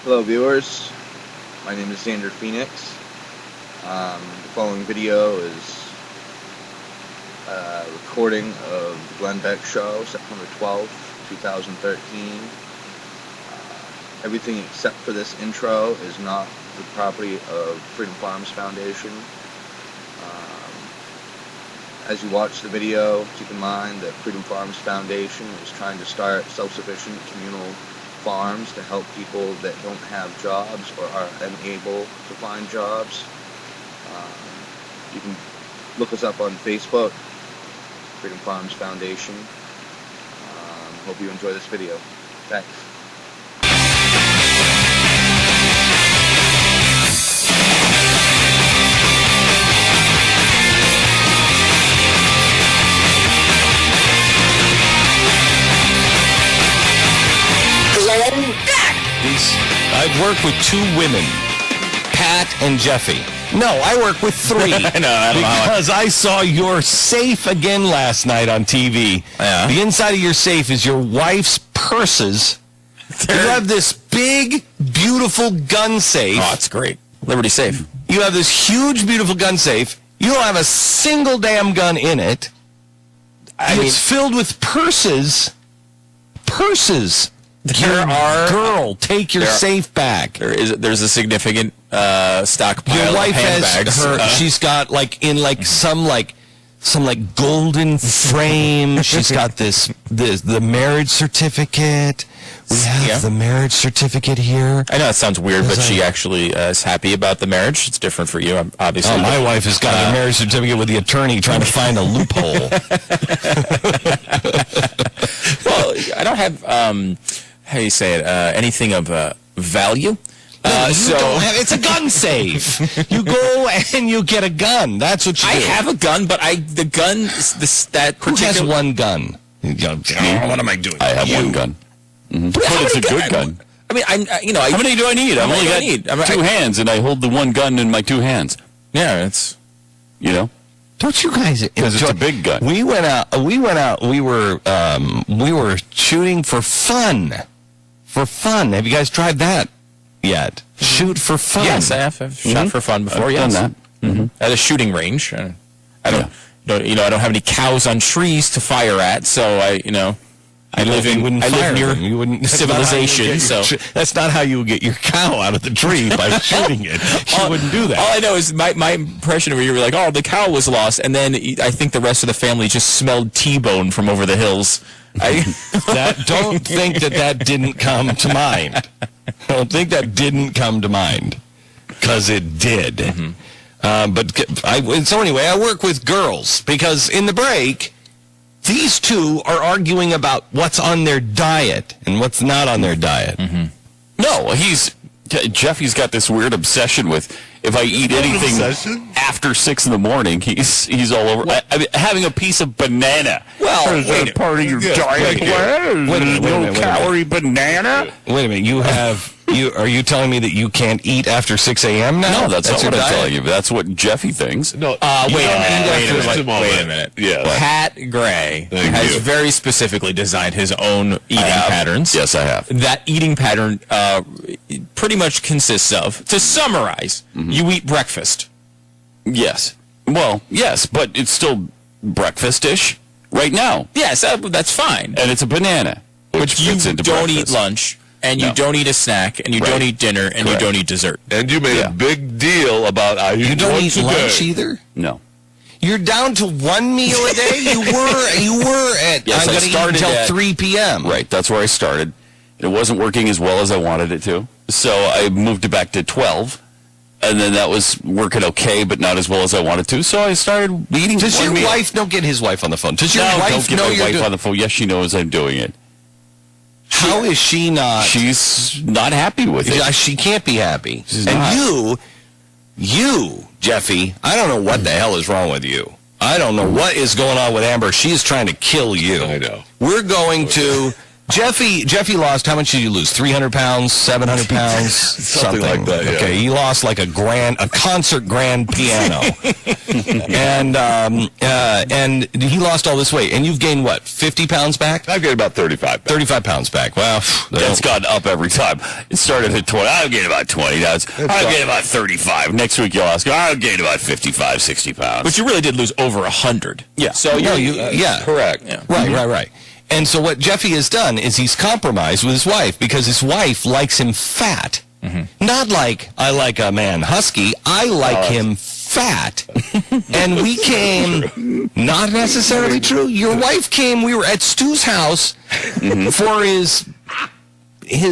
Hello viewers, my name is Xander Phoenix. The following video is a recording of the Glenn Beck show, September 12th, 2013. Everything except for this intro is not the property of Freedom Farms Foundation. As you watch the video, keep in mind that Freedom Farms Foundation is trying to start self-sufficient communal farms to help people that don't have jobs or are unable to find jobs. You can look us up on Facebook, Freedom Farms Foundation. Hope you enjoy this video. Thanks. I've worked with two women, Pat and Jeffy. No, I work with three. I don't because I saw your safe again last night on TV. Yeah. The inside of your safe is your wife's purses. You have this big, beautiful gun safe. Oh, it's great. Liberty Safe. You have this huge, beautiful gun safe. You don't have a single damn gun in it. It's filled with purses. Purses. Girl, take your safe back. There's a significant stockpile. Your wife of handbags. has she's got some golden frame. She's got the marriage certificate. We have the marriage certificate here. I know it sounds weird, but she actually is happy about the marriage. It's different for you, obviously. Oh, my wife has got a marriage certificate with the attorney trying to find a loophole. Well, I don't have how do you say it? Anything of value. It's a gun safe. You go and you get a gun. That's what you do. I have a gun, but the gun that Who has one gun? What am I doing? I have one gun. Mm-hmm. But it's a good gun. I mean, how many do I need? I've only got two hands, and I hold the one gun in my two hands. Yeah, it's Don't you guys? Because it's a big gun. We went out. We were shooting for fun. For fun. Have you guys tried that yet? Shoot for fun. Yes, I have. I've shot for fun before. I've done that. Mm-hmm. At a shooting range. I don't have any cows on trees to fire at, so I live near civilization. So that's not how you would get your cow out of the tree, by shooting it. You wouldn't do that. All I know is my impression of it, you were like, oh, the cow was lost, and then I think the rest of the family just smelled T-bone from over the hills. Don't think that didn't come to mind. Don't think that didn't come to mind, because it did. Mm-hmm. So anyway, I work with girls, because in the break, these two are arguing about what's on their diet and what's not on their diet. Mm-hmm. No, Jeffy's got this weird obsession with if I eat anything after 6 in the morning, he's all over. Having a piece of banana. Well, is that part of your diet? Wait a minute. Low-calorie banana? Wait a minute. Are you telling me that you can't eat after 6 a.m. now? No, that's not what I'm telling you. That's what Jeffy thinks. No, wait a minute. Yeah. Pat Gray has very specifically designed his own eating patterns. Yes, I have. That eating pattern pretty much consists of, to summarize, you eat breakfast. Yes. Well, yes, but it's still breakfast-ish right now. Yes, that's fine. And it's a banana, which you fits into don't breakfast. eat lunch. And you don't eat a snack, and you don't eat dinner, and you don't eat dessert. And you made a big deal about you don't eat lunch either? No. You're down to one meal a day? You were at, yes, I'm going to eat until 3 p.m. Right, that's where I started. It wasn't working as well as I wanted it to. So I moved it back to 12. And then that was working okay, but not as well as I wanted to. So I started eating. Does your wife, don't get his wife on the phone. Does your wife don't get know my wife on the phone. Yes, she knows I'm doing it. How is she not? She's not happy with it. She can't be happy. She's and not. you, Jeffy, I don't know what the hell is wrong with you. I don't know what is going on with Amber. She's trying to kill you. I know. We're going to Jeffy lost, how much did you lose? 300 pounds, 700 pounds? Something like that, yeah. Okay, he lost like a concert grand piano. and he lost all this weight. And you've gained what, 50 pounds back? I've gained about 35 back. 35 pounds back. Well, That's gone up every time. It started at 20. I've gained about 20. Now I've gained about 35. Next week you'll ask, I've gained about 55, 60 pounds. But you really did lose over 100. Yeah. So yeah. Correct. Yeah. Right. And so what Jeffy has done is he's compromised with his wife because his wife likes him fat. Mm-hmm. Not like I like a man husky. I like him fat. And we came, not necessarily true. Your wife came, we were at Stu's house for his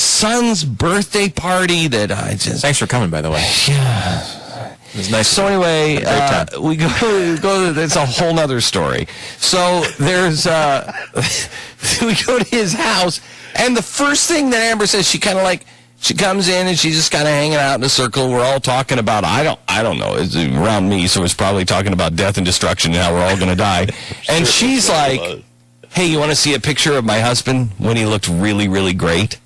son's birthday party that I just... Thanks for coming, by the way. Yeah. It was nice. So anyway, we go. It's a whole nother story. So there's we go to his house, and the first thing that Amber says, she comes in and she's just kind of hanging out in a circle. We're all talking about I don't know. It's around me, so it's probably talking about death and destruction and how we're all going to die. And she's like, "Hey, you want to see a picture of my husband when he looked really, really great?"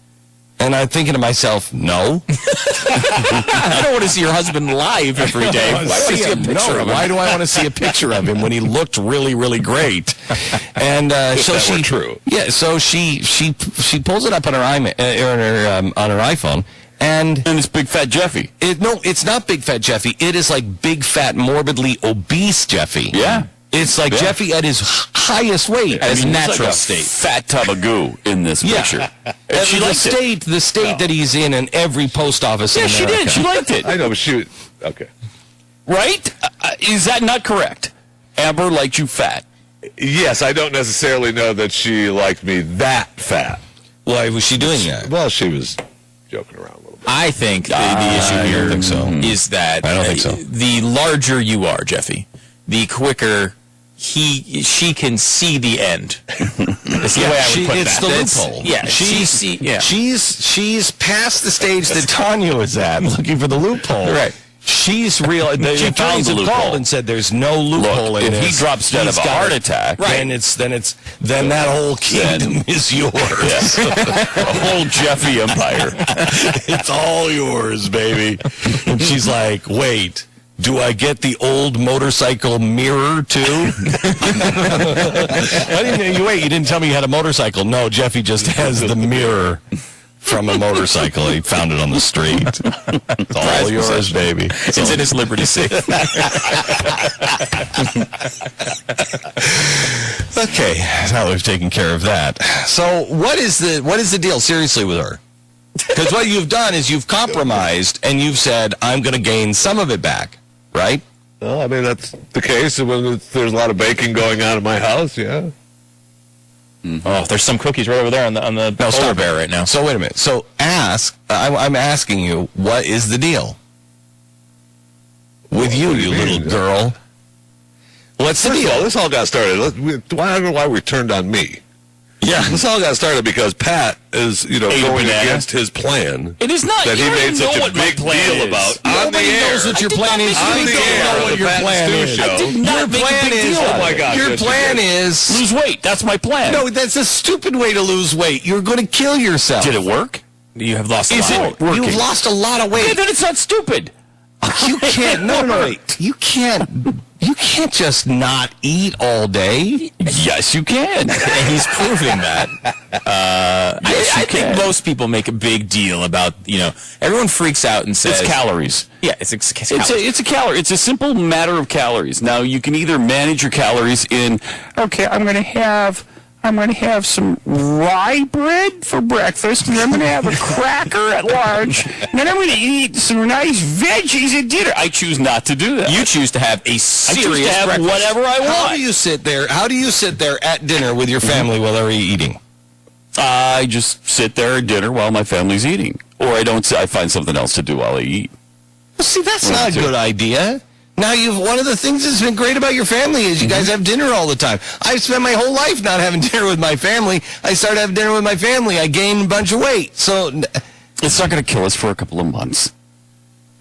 And I'm thinking to myself, no. I don't want to see your husband live every day. Why do I see a picture of him? Why do I want to see a picture of him when he looked really, really great? And so she, true. Yeah. So she pulls it up on her on her iPhone, and it's Big Fat Jeffy. It's not Big Fat Jeffy. It is like Big Fat, morbidly obese Jeffy. Yeah. It's like Jeffy at his highest weight. At his natural like state. Fat tub of goo in this picture. And she liked the state that he's in every post office in America. She did. She liked it. I know, but okay. Right? Is that not correct? Amber liked you fat. Yes, I don't necessarily know that she liked me that fat. Why was she doing that? Well, she was joking around a little bit. I think the issue here is that I don't think so. The larger you are, Jeffy, the quicker she can see the end. That's the way I would put it's that. the loophole. Yeah, she's past the stage that Tanya was at, looking for the loophole. Right. She's real. The She found attorneys the have loophole. called and said there's no loophole in if this. he drops dead of a heart attack, then that whole kingdom is yours. The whole Jeffy empire. It's all yours, baby. And she's like, wait. Do I get the old motorcycle mirror, too? You didn't tell me you had a motorcycle. No, Jeffy just has the mirror from a motorcycle. He found it on the street. It's all yours, baby. It's in his Liberty safe. Okay, now we've taken care of that. So what is the deal, seriously, with her? Because what you've done is you've compromised, and you've said, I'm going to gain some of it back. Right? Well, I mean, that's the case. When there's a lot of baking going on in my house, yeah. Oh, there's some cookies right over there on the polar bear right now. So wait a minute. So I'm asking you, what is the deal? With you little girl. What's the deal? This all got started. Why we turned on me? Yeah. This all got started because Pat is, going against his plan. It is not. That he made such a big deal about. Nobody knows what your plan is. On the air, know what your plan is. Your plan is. Oh my God! Your plan is lose weight. That's my plan. No, that's a stupid way to lose weight. You're going to kill yourself. Did it work? You have lost a lot of weight. You've lost a lot of weight. Yeah, then it's not stupid. You can't. No, wait. You can't just not eat all day. Yes, you can. And he's proving that. I think most people make a big deal about, everyone freaks out and says... It's calories. Yeah, it's calories. It's a calorie. It's a simple matter of calories. Now, you can either manage your calories in, okay, I'm going to have some rye bread for breakfast, and I'm going to have a cracker at lunch, and then I'm going to eat some nice veggies at dinner. I choose not to do that. You choose to have a serious I choose to have breakfast. whatever I want. How do you sit there at dinner with your family while they're eating? I just sit there at dinner while my family's eating. Or I find something else to do while I eat. Well, see, that's not a good idea. Now, one of the things that's been great about your family is you guys have dinner all the time. I've spent my whole life not having dinner with my family. I started having dinner with my family. I gained a bunch of weight. So it's not going to kill us for a couple of months.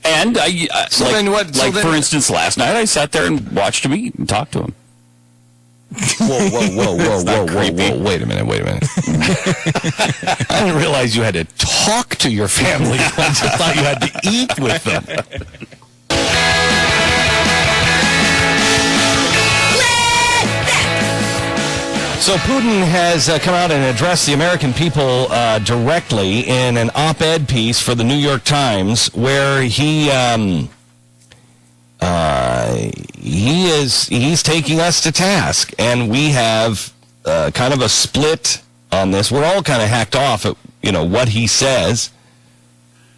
And for instance, last night I sat there and watched him eat and talked to him. Whoa. Wait a minute. I didn't realize you had to talk to your family. I just thought you had to eat with them. So Putin has come out and addressed the American people directly in an op-ed piece for the New York Times, where he's taking us to task, and we have kind of a split on this. We're all kind of hacked off at what he says.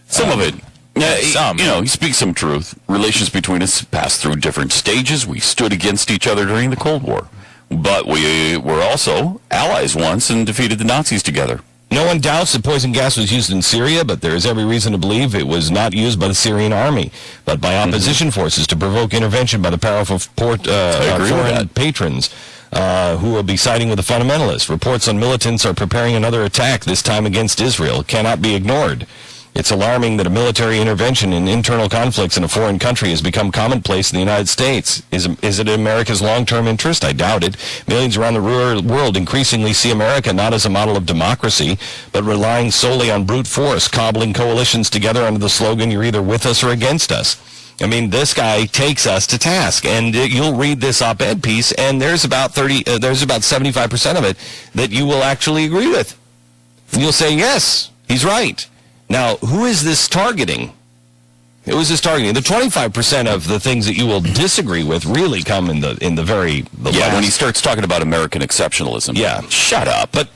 Some of it. He speaks some truth. Relations between us passed through different stages. We stood against each other during the Cold War. But we were also allies once and defeated the Nazis together. No one doubts that poison gas was used in Syria, but there is every reason to believe it was not used by the Syrian army, but by opposition forces to provoke intervention by the powerful foreign patrons who will be siding with the fundamentalists. Reports on militants are preparing another attack, this time against Israel. It cannot be ignored. It's alarming that a military intervention in internal conflicts in a foreign country has become commonplace in the United States. Is it in America's long-term interest? I doubt it. Millions around the world increasingly see America not as a model of democracy, but relying solely on brute force, cobbling coalitions together under the slogan, you're either with us or against us. I mean, this guy takes us to task, and you'll read this op-ed piece, and there's about 75% of it that you will actually agree with. And you'll say, yes, he's right. Now, who is this targeting? Who is this targeting? The 25% of the things that you will disagree with really come in the last. When he starts talking about American exceptionalism. Yeah. Shut up. But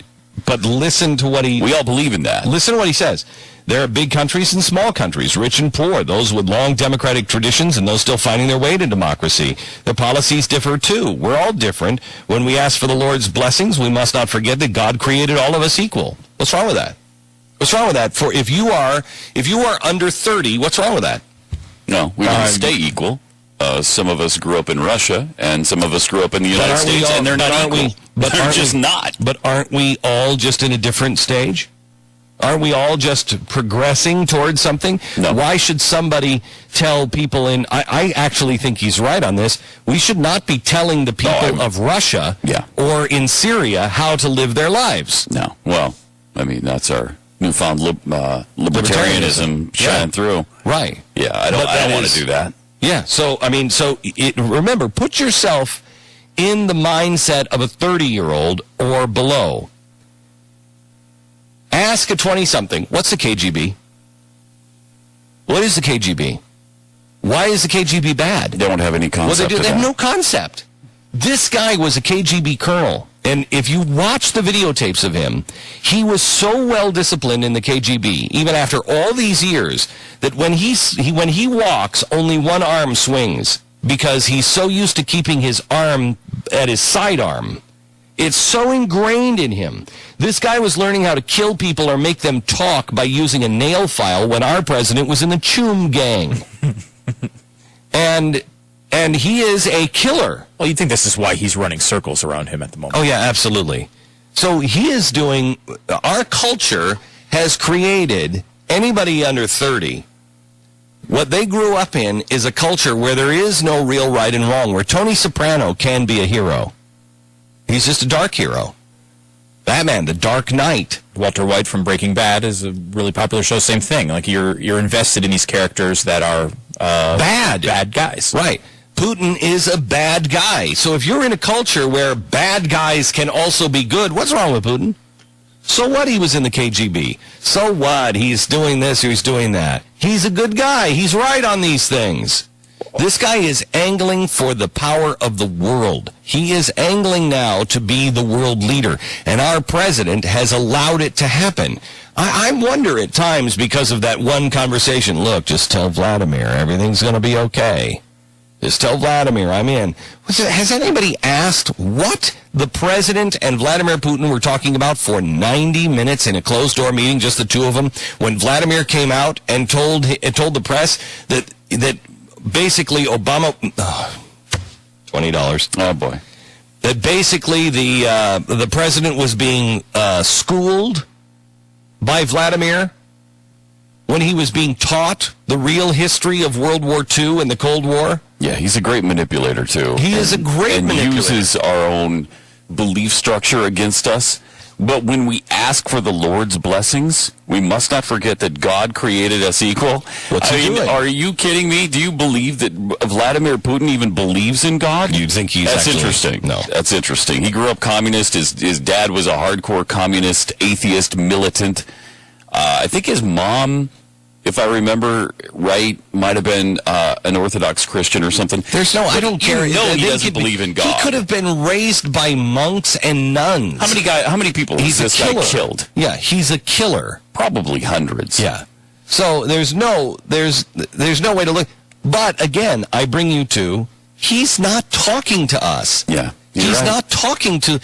listen to what he... We all believe in that. Listen to what he says. There are big countries and small countries, rich and poor, those with long democratic traditions and those still finding their way to democracy. The policies differ, too. We're all different. When we ask for the Lord's blessings, we must not forget that God created all of us equal. What's wrong with that? What's wrong with that? For if you are under 30, what's wrong with that? No, we don't stay equal. Some of us grew up in Russia, and some of us grew up in the United States, and they're not equal. They're just not. But aren't we all just in a different stage? Aren't we all just progressing towards something? No. Why should somebody tell people I actually think he's right on this. We should not be telling the people of Russia or in Syria how to live their lives. No. Well, I mean, that's our newfound libertarianism shining through. Right. Yeah, I don't want to do that. Yeah, remember, put yourself in the mindset of a 30-year-old or below. Ask a 20-something, what's the KGB? What is the KGB? Why is the KGB bad? They don't have any concept. They have no concept. This guy was a KGB colonel. And if you watch the videotapes of him, he was so well disciplined in the KGB, even after all these years, that when he walks, only one arm swings because he's so used to keeping his arm at his sidearm. It's so ingrained in him. This guy was learning how to kill people or make them talk by using a nail file when our president was in the Choom gang. And he is a killer. Well, you'd think this is why he's running circles around him at the moment. Oh, yeah, absolutely. So he is doing, our culture has created anybody under 30. What they grew up in is a culture where there is no real right and wrong, where Tony Soprano can be a hero. He's just a dark hero. Batman, the Dark Knight. Walter White from Breaking Bad is a really popular show. Same thing. Like you're invested in these characters that are bad guys. Right. Putin is a bad guy. So if you're in a culture where bad guys can also be good, what's wrong with Putin? So what? He was in the KGB. So what? He's doing this or he's doing that. He's a good guy. He's right on these things. This guy is angling for the power of the world. He is angling now to be the world leader. And our president has allowed it to happen. I wonder at times because of that one conversation, look, just tell Vladimir everything's going to be okay. Just tell Vladimir I'm in. Has anybody asked what the president and Vladimir Putin were talking about for 90 minutes in a closed-door meeting, just the two of them, when Vladimir came out and told the press that basically Obama... $20. Oh, boy. That basically the president was being schooled by Vladimir when he was being taught the real history of World War II and the Cold War. Yeah, he's a great manipulator, too. He is a great manipulator. And uses our own belief structure against us. But when we ask for the Lord's blessings, we must not forget that God created us equal. What's he doing? Are you kidding me? Do you believe that Vladimir Putin even believes in God? You think he's That's actually, interesting. No. That's interesting. He grew up communist. His dad was a hardcore communist, atheist, militant. I think his mom, if I remember right, might have been an Orthodox Christian or something. I don't care. He doesn't believe in God. He could have been raised by monks and nuns. How many people has this guy killed? Yeah, he's a killer. Probably hundreds. Yeah. So there's no way to look. But again, I bring you to, he's not talking to us. Yeah. He's not talking to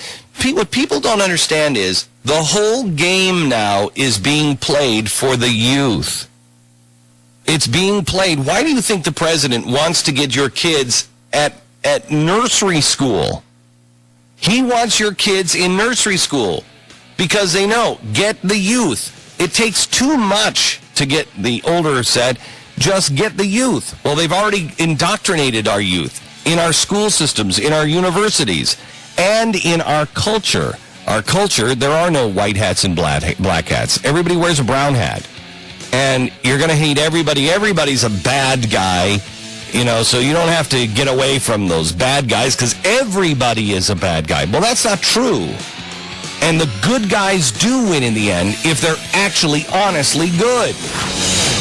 what people don't understand is the whole game now is being played for the youth. It's being played. Why do you think the president wants to get your kids at nursery school? He wants your kids in nursery school because they know, get the youth. It takes too much to get the older set. Just get the youth. Well, they've already indoctrinated our youth in our school systems, in our universities, and in our culture. Our culture, there are no white hats and black hats. Everybody wears a brown hat. And you're going to hate everybody. Everybody's a bad guy, so you don't have to get away from those bad guys because everybody is a bad guy. Well, that's not true. And the good guys do win in the end if they're actually honestly good.